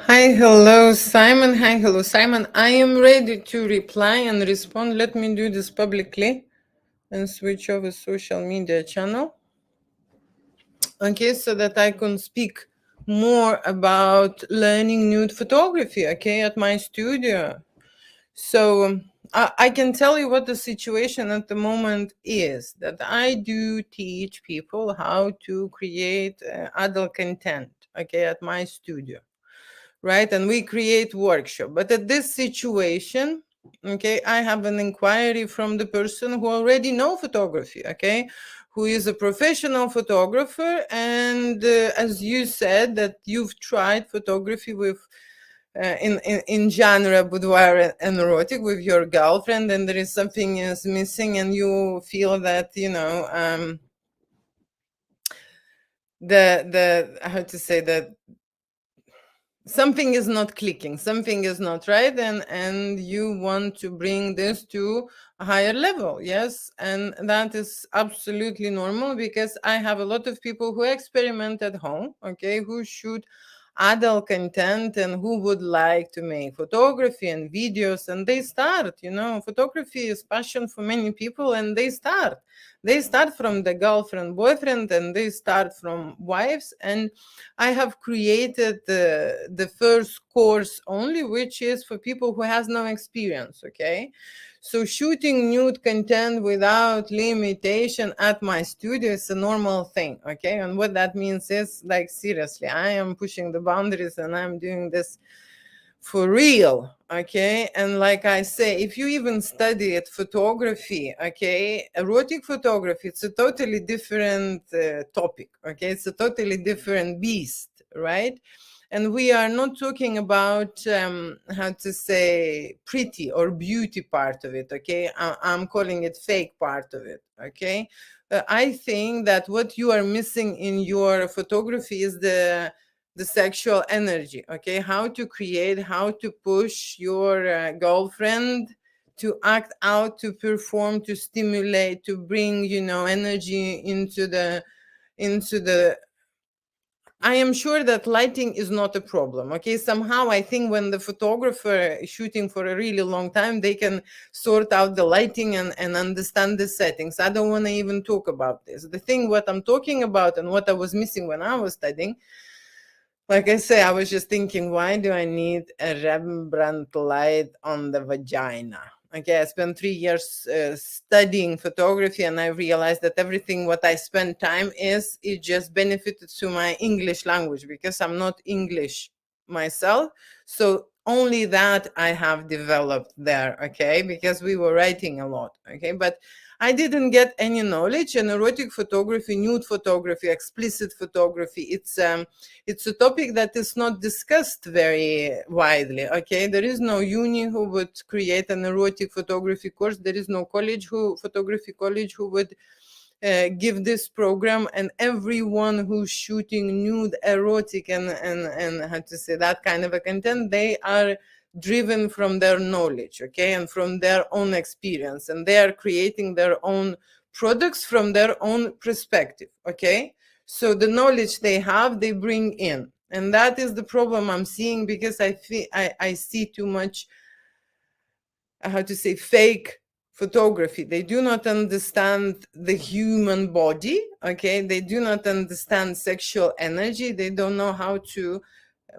Hi, hello, Simon. Hi, hello, Simon. I am ready to reply and respond. Let me do this publicly and switch off a social media channel. Okay, so that I can speak more about learning nude photography, okay, at my studio. So I can tell you what the situation at the moment is, that I do teach people how to create adult content, okay, at my studio, right? And we create workshop. But at this situation, okay, I have an inquiry from the person who already know photography, okay, who is a professional photographer. And as you said, that you've tried photography with in genre boudoir and erotic with your girlfriend, and there is something is missing, and you feel that the how to say that something is not clicking, something is not right, and you want to bring this to a higher level. Yes, and that is absolutely normal, because I have a lot of people who experiment at home, okay, who shoot adult content and who would like to make photography and videos, and they start, photography is passion for many people, and they start from the girlfriend boyfriend, and they start from wives. And I have created the first course only, which is for people who has no experience, okay? So shooting nude content without limitation at my studio is a normal thing, okay? And what that means is, like, seriously, I am pushing the boundaries and I'm doing this for real, okay? And like I say, if you even studied photography, okay, erotic photography, it's a totally different topic, okay? It's a totally different beast, right? And we are not talking about how to say pretty or beauty part of it, okay? I'm calling it fake part of it, okay? I think that what you are missing in your photography is the sexual energy, okay? How to create, how to push your girlfriend to act out, to perform, to stimulate, to bring, energy into the I am sure that lighting is not a problem. Okay, somehow I think when the photographer is shooting for a really long time, they can sort out the lighting and understand the settings. I don't want to even talk about this. The thing what I'm talking about and what I was missing when I was studying, like I say, I was just thinking, why do I need a Rembrandt light on the vagina? Okay, I spent 3 years studying photography, and I realized that everything what I spend time is, it just benefited to my English language, because I'm not English myself. So only that I have developed there, okay, because we were writing a lot, okay, but I didn't get any knowledge. And erotic photography, nude photography, explicit photography, it's a topic that is not discussed very widely, okay? There is no uni who would create an erotic photography course. There is no photography college who would give this program. And everyone who's shooting nude, erotic, and how to say that kind of a content, they are driven from their knowledge, okay, and from their own experience, and they are creating their own products from their own perspective, okay? So the knowledge they have, they bring in. And that is the problem I'm seeing, because I see too much, how to say, fake photography. They do not understand the human body, okay? They do not understand sexual energy. They don't know how to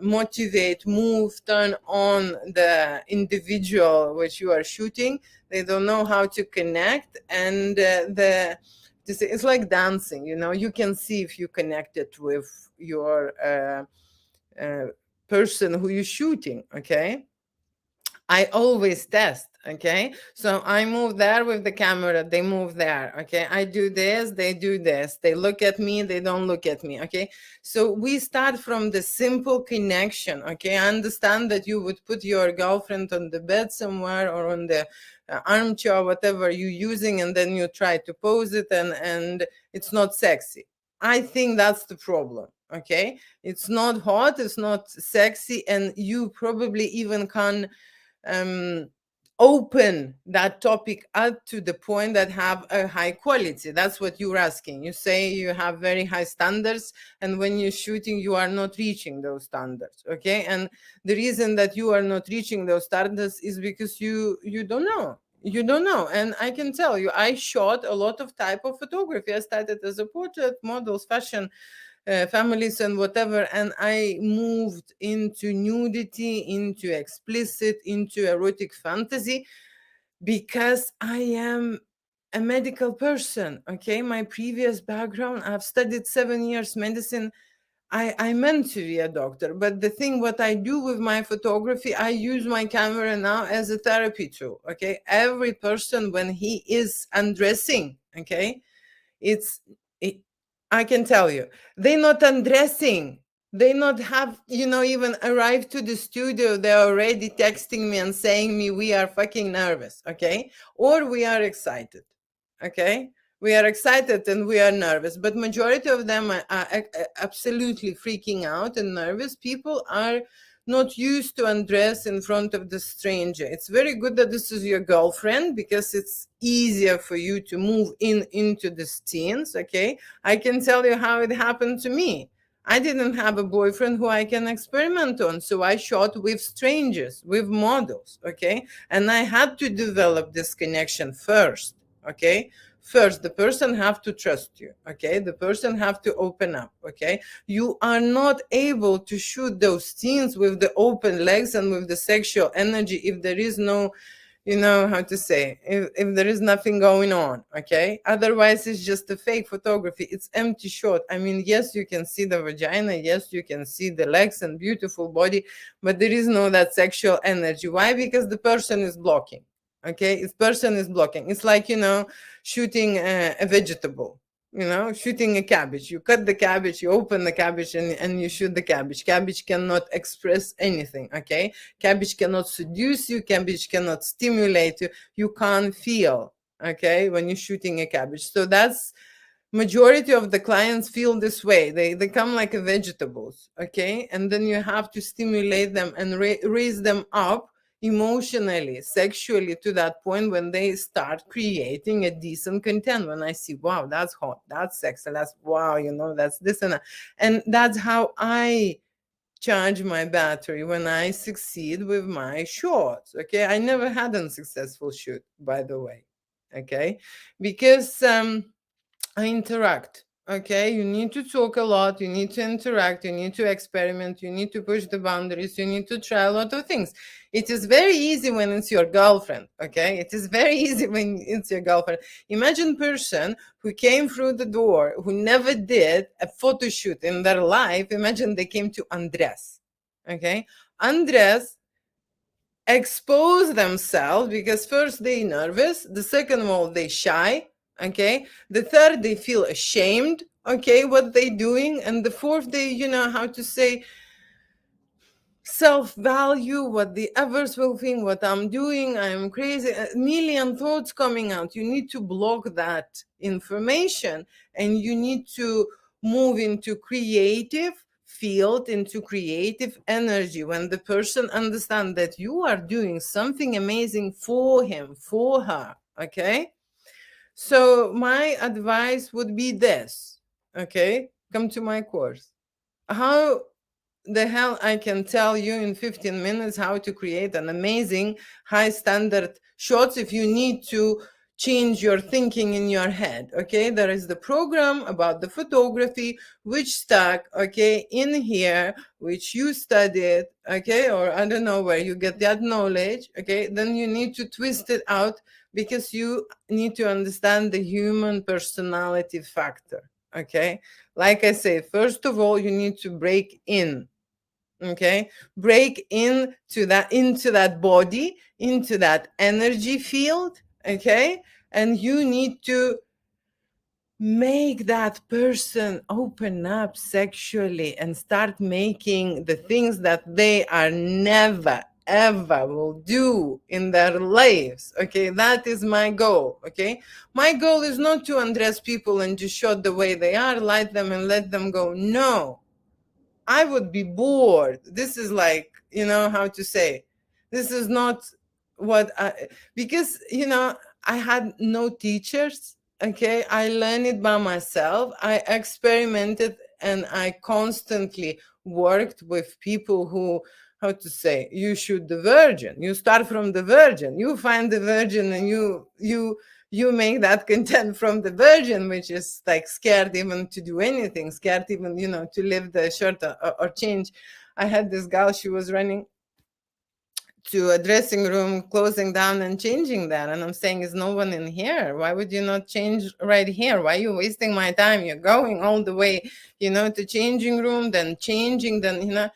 motivate, move, turn on the individual which you are shooting. They don't know how to connect. And it's like dancing, you can see if you connected with your person who you're shooting, okay? I always test, okay? So I move there with the camera, they move there, okay? I do this, they do this. They look at me, they don't look at me, okay? So we start from the simple connection, okay? I understand that you would put your girlfriend on the bed somewhere, or on the armchair, whatever you're using, and then you try to pose it, and it's not sexy. I think that's the problem, okay? It's not hot, it's not sexy, and you probably even can um, open that topic up to the point that have a high quality. That's what you're asking. You say you have very high standards, and when you're shooting you are not reaching those standards. Okay, and the reason that you are not reaching those standards is because you don't know. You don't know. And I can tell you, I shot a lot of type of photography. I started as a portrait, models, fashion, families and whatever, and I moved into nudity, into explicit, into erotic fantasy, because I am a medical person. Okay, my previous background, I've studied 7 years medicine. I meant to be a doctor, but the thing what I do with my photography, I use my camera now as a therapy tool. Okay, every person when he is undressing, okay, it's it, I can tell you, they not undressing, they not have, even arrived to the studio, they're already texting me and saying me we are fucking nervous. Okay, or we are excited. Okay, we are excited and we are nervous, but majority of them are absolutely freaking out and nervous. People are not used to undress in front of the stranger. It's very good that this is your girlfriend, because it's easier for you to move into the scenes. Okay, I can tell you how it happened to me. I didn't have a boyfriend who I can experiment on, so I shot with strangers, with models. Okay, and I had to develop this connection first. Okay, first the person have to trust you. Okay, the person have to open up. Okay, you are not able to shoot those scenes with the open legs and with the sexual energy if there is no, how to say, if there is nothing going on. Okay, otherwise it's just a fake photography, it's empty shot. I mean, yes, you can see the vagina, yes, you can see the legs and beautiful body, but there is no that sexual energy. Why? Because the person is blocking. Okay, this person is blocking. It's like, shooting a vegetable, shooting a cabbage. You cut the cabbage, you open the cabbage, and you shoot the cabbage. Cabbage cannot express anything. Okay, cabbage cannot seduce you, cabbage cannot stimulate you, you can't feel. Okay, when you're shooting a cabbage. So that's majority of the clients feel this way. They come like a vegetables. Okay, and then you have to stimulate them and raise them up emotionally, sexually, to that point when they start creating a decent content. When I see, wow, that's hot, that's sexy, that's wow, that's this and that. And that's how I charge my battery when I succeed with my shots. Okay, I never had a successful shoot, by the way. Okay, because I interact. Okay, you need to talk a lot, you need to interact, you need to experiment, you need to push the boundaries, you need to try a lot of things. It is very easy when it's your girlfriend. Okay, it is very easy when it's your girlfriend. Imagine person who came through the door, who never did a photo shoot in their life. Imagine they came to undress. Okay, undress, expose themselves, because first they nervous, the second of all they shy. Okay, the third they feel ashamed, okay, what they doing, and the fourth they, how to say, self-value, what the others will think, what I'm doing, I'm crazy, a million thoughts coming out. You need to block that information, and you need to move into creative field, into creative energy. When the person understands that you are doing something amazing for him, for her. Okay, so my advice would be this. Okay, come to my course. How the hell I can tell you in 15 minutes how to create an amazing high standard shots if you need to change your thinking in your head. Okay, there is the program about the photography which stuck, okay, in here, which you studied, okay, or I don't know where you get that knowledge. Okay, then you need to twist it out, because you need to understand the human personality factor. Okay, like I say, first of all, you need to break in. Okay, break into that body, into that energy field. Okay, and you need to make that person open up sexually and start making the things that they are never ever will do in their lives. Okay, that is my goal. Okay, my goal is not to undress people and just show the way they are, light them and let them go. No, I would be bored. This is like, how to say, this is not what I, because I had no teachers. Okay, I learned it by myself. I experimented, and I constantly worked with people who, how to say, you shoot the virgin, you start from the virgin, you find the virgin, and you make that content from the virgin, which is like scared even to do anything, scared even to leave the shirt, or change. I had this girl, she was running to a dressing room, closing down and changing that. And I'm saying, is no one in here? Why would you not change right here? Why are you wasting my time? You're going all the way, to changing room, then changing, then,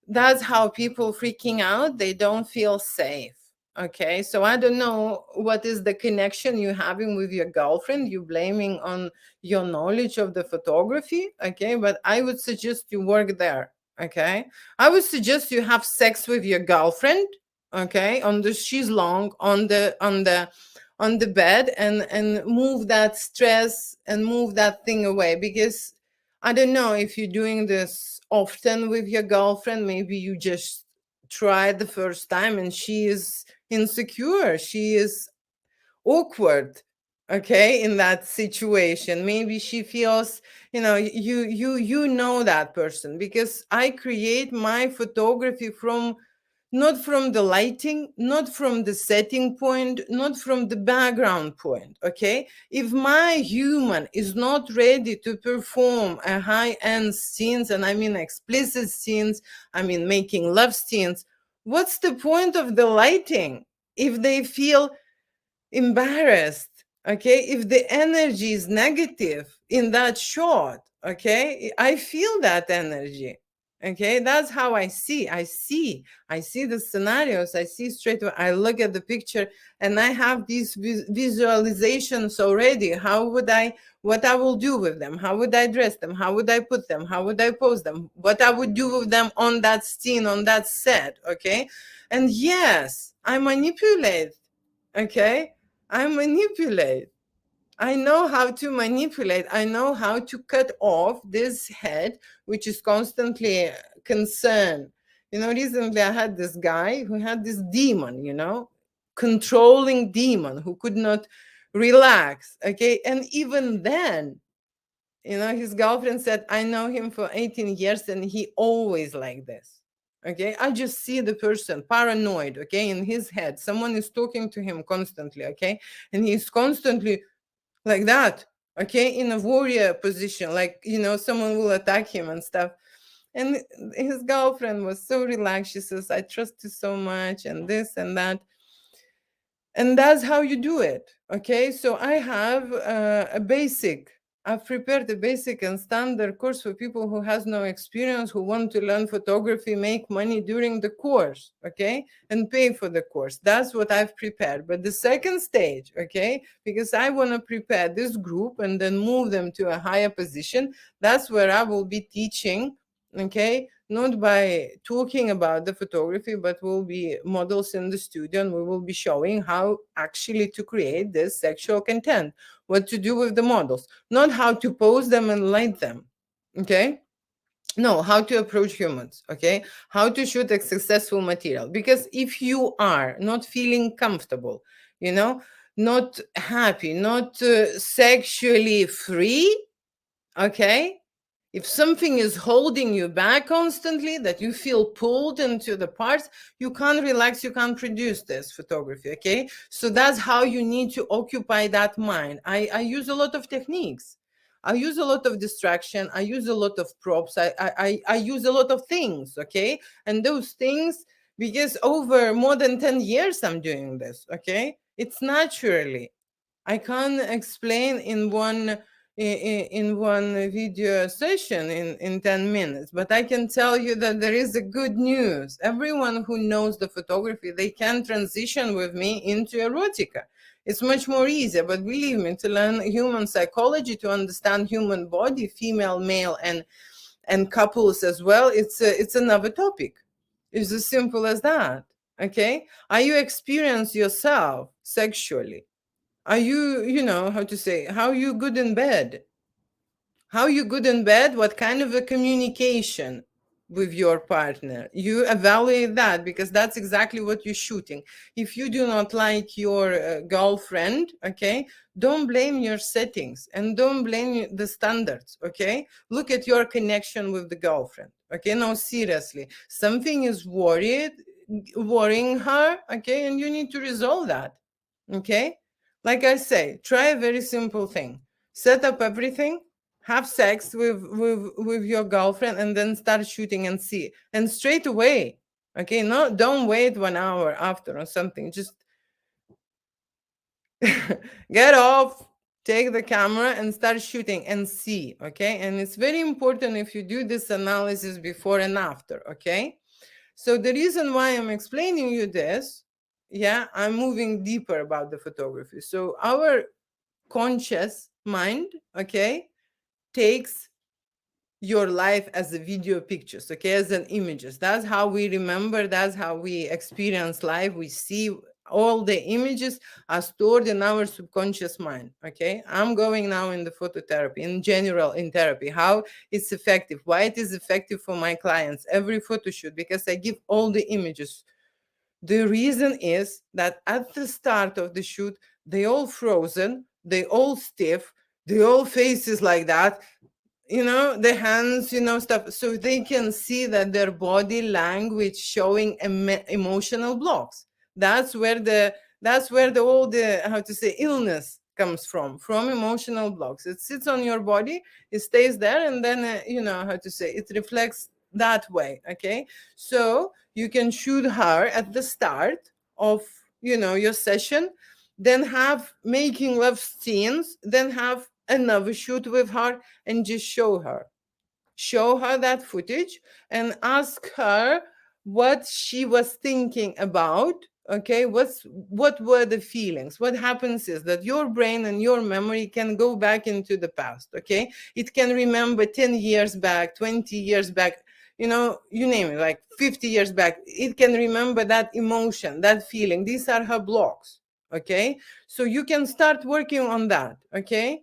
that's how people freaking out. They don't feel safe. Okay. So I don't know what is the connection you're having with your girlfriend. You blaming on your knowledge of the photography. Okay. But I would suggest you work there. Okay. I would suggest you have sex with your girlfriend. Okay. On the she's long on the bed, and move that stress and move that thing away, because I don't know if you're doing this often with your girlfriend. Maybe you just tried the first time and she is insecure. She is awkward, okay, in that situation. Maybe she feels, you know that person, because I create my photography from, not from the lighting, not from the setting point, not from the background point. Okay, if my human is not ready to perform a high-end scenes, and I mean explicit scenes, I mean making love scenes, what's the point of the lighting if they feel embarrassed? Okay, if the energy is negative in that shot, okay, I feel that energy. Okay, that's how I see the scenarios. I see straight away. I look at the picture, and I have these visualizations already. How would I, what I will do with them, how would I dress them, how would I put them, how would I pose them, what I would do with them on that scene, on that set. Okay, and yes, I manipulate. Okay, I manipulate. I know how to manipulate. I know how to cut off this head, which is constantly concerned. Recently I had this guy who had this demon, controlling demon, who could not relax. Okay. And even then, his girlfriend said, I know him for 18 years and he always like this. Okay. I just see the person paranoid. Okay. In his head, someone is talking to him constantly. Okay. And he's constantly like that. Okay. In a warrior position, like, someone will attack him and stuff. And his girlfriend was so relaxed. She says, I trust you so much, and this and that. And that's how you do it. Okay, so I have I've prepared a basic and standard course for people who has no experience, who want to learn photography, make money during the course. Okay, and pay for the course. That's what I've prepared. But the second stage, okay, because I want to prepare this group and then move them to a higher position, that's where I will be teaching. Okay, not by talking about the photography, but will be models in the studio, and we will be showing how actually to create this sexual content, what to do with the models, not how to pose them and light them. Okay, no, how to approach humans. Okay, how to shoot a successful material. Because if you are not feeling comfortable, not happy, not sexually free, okay, if something is holding you back constantly, that you feel pulled into the parts, you can't relax, you can't produce this photography. Okay, so that's how you need to occupy that mind. I use a lot of techniques. I use a lot of distraction. I use a lot of props. I use a lot of things. Okay, and those things, because over more than 10 years I'm doing this. Okay, it's naturally. I can't explain in one video session in 10 minutes, but I can tell you that there is a good news. Everyone who knows the photography, they can transition with me into erotica. It's much more easier, but believe me, to learn human psychology, to understand human body, female, male, and couples as well, it's another topic. It's as simple as that. Okay, are you experience yourself sexually? Are you, how to say, how you good in bed? How you good in bed? What kind of a communication? with your partner. You evaluate that, because that's exactly what you're shooting. If you do not like your girlfriend, okay, don't blame your settings and don't blame the standards, okay? Look at your connection with the girlfriend, okay? No, seriously, something is worrying her, okay, and you need to resolve that, okay? Like I say, try a very simple thing. Set up everything, have sex with your girlfriend, and then start shooting and see. And straight away, okay? No, don't wait 1 hour after or something. Just get off, take the camera and start shooting and see, okay? And it's very important if you do this analysis before and after, okay? So the reason why I'm explaining you this, yeah, I'm moving deeper about the photography. So our conscious mind, okay, takes your life as a video pictures, okay, as an images. That's how we remember, that's how we experience life. We see all the images are stored in our subconscious mind, okay? I'm going now in the phototherapy, in general, in therapy, how it's effective, why it is effective for my clients, every photo shoot, because I give all the images. The reason is that at the start of the shoot, they all frozen, they all stiff, they all faces like that, the hands, stuff, so they can see that their body language showing emotional blocks. That's where the all the, how to say, illness comes from emotional blocks. It sits on your body, it stays there, and then how to say, it reflects that way, okay? So you can shoot her at the start of your session, then have making love scenes, then have another shoot with her, and just show her that footage and ask her what she was thinking about, okay? What were the feelings? What happens is that your brain and your memory can go back into the past, okay? It can remember 10 years back, 20 years back, you name it, like 50 years back. It can remember that emotion, that feeling. These are her blocks, okay? So you can start working on that, okay?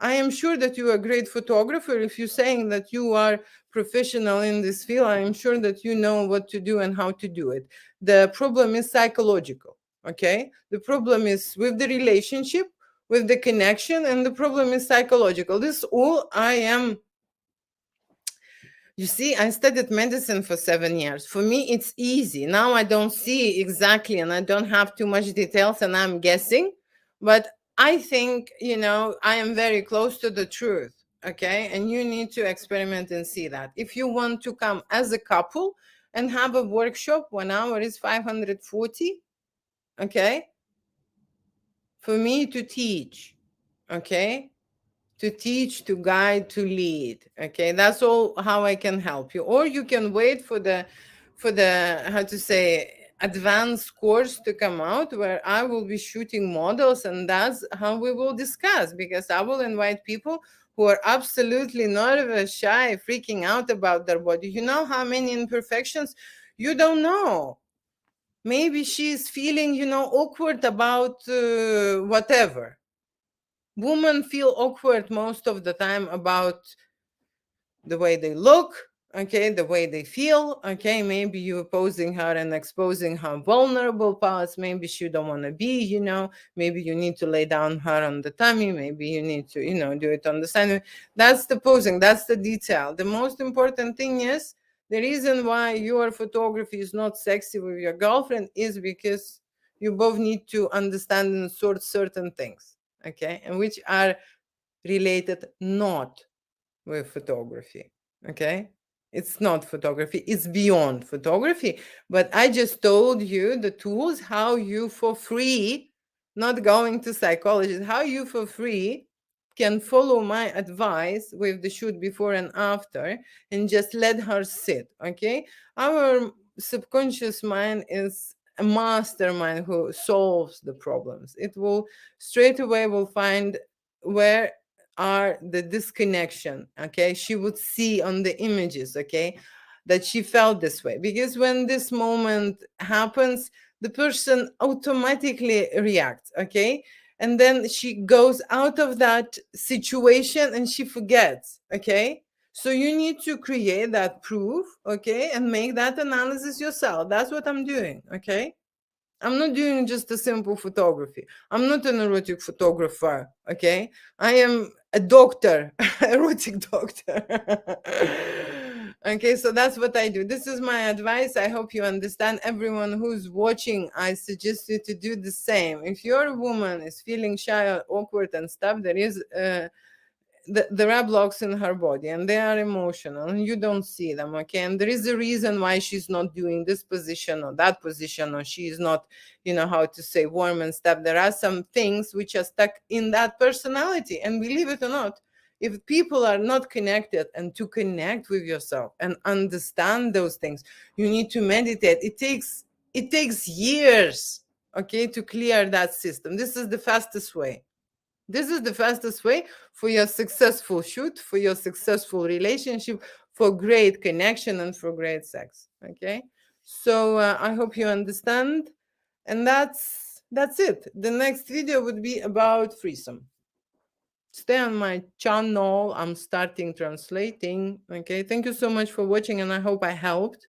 I am sure that you are a great photographer. If you're saying that you are professional in this field, I am sure that you know what to do and how to do it. The problem is psychological, okay? The problem is with the relationship, with the connection, and the problem is psychological. This all I am. You see, I studied medicine for 7 years. For me, it's easy. Now I don't see exactly and I don't have too much details and I'm guessing, but I think, I am very close to the truth. Okay. And you need to experiment and see that. If you want to come as a couple and have a workshop, 1 hour is 540. Okay. For me to teach. Okay, to teach, to guide, to lead. Okay, that's all how I can help you. Or you can wait for the how to say, advanced course to come out, where I will be shooting models, and that's how we will discuss, because I will invite people who are absolutely nervous, shy, freaking out about their body. You know how many imperfections? You don't know. Maybe she's feeling, awkward about whatever. Women feel awkward most of the time about the way they look, okay, the way they feel, okay. Maybe you're posing her and exposing her vulnerable parts. Maybe she don't want to be, maybe you need to lay down her on the tummy, maybe you need to, do it on the side. That's the posing, that's the detail. The most important thing is, the reason why your photography is not sexy with your girlfriend is because you both need to understand and sort certain things, okay, and which are related not with photography, okay. It's not photography, it's beyond photography. But I just told you the tools, how you for free, not going to psychologists, how you for free can follow my advice with the shoot before and after, and just let her sit, okay. Our subconscious mind is a mastermind who solves the problems. It will straight away will find where are the disconnection, okay. She would see on the images, okay, that she felt this way, because when this moment happens, the person automatically reacts, okay, and then she goes out of that situation and she forgets, okay. So you need to create that proof, okay, and make that analysis yourself. That's what I'm doing, okay? I'm not doing just a simple photography. I'm not an erotic photographer, okay? I am a doctor, erotic doctor. Okay, so that's what I do. This is my advice. I hope you understand. Everyone who's watching, I suggest you to do the same. If your woman is feeling shy or awkward and stuff, there are blocks in her body and they are emotional and you don't see them, okay? And there is a reason why she's not doing this position or that position, or she's not, how to say, warm and stuff. There are some things which are stuck in that personality. And believe it or not, if people are not connected, and to connect with yourself and understand those things, you need to meditate. It takes years, okay, to clear that system. This is the fastest way. This is the fastest way for your successful shoot, for your successful relationship, for great connection, and for great sex. Okay, so I hope you understand, and that's it. The next video would be about threesome. Stay on my channel. I'm starting translating. Okay, thank you so much for watching, and I hope I helped.